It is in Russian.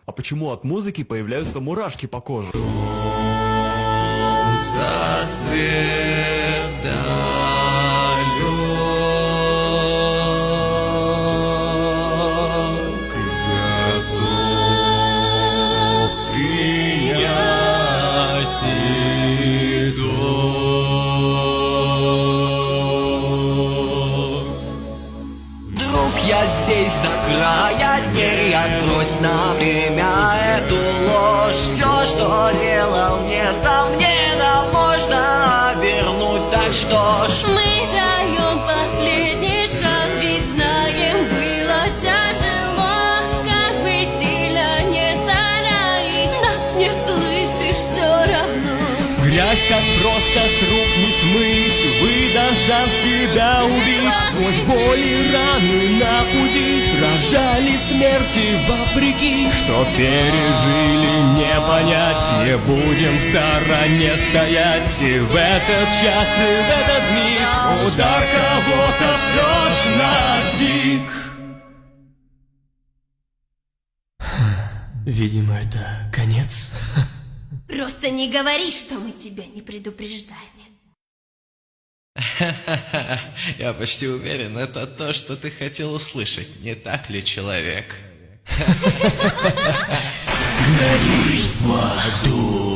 А почему от музыки появляются мурашки по коже? Я здесь до края дней, отбрось на время эту ложь. Все, что делал, несомненно, можно вернуть, так что ж. Мы даем последний шанс, ведь знаем, было тяжело. Как бы сильно не старались, нас не слышишь все равно. Грязь так просто с рук не смыть, выдам шанс тебя убить. Сквозь боль и раны на пути сражались смерти вопреки. Что пережили, не понять, не будем в стороне стоять. И в этот час, и в этот миг удар кого-то все ж настиг. Видимо, это конец. Просто не говори, что мы тебя не предупреждали. Я почти уверен, это то, что ты хотел услышать, не так ли, человек? Гори в аду.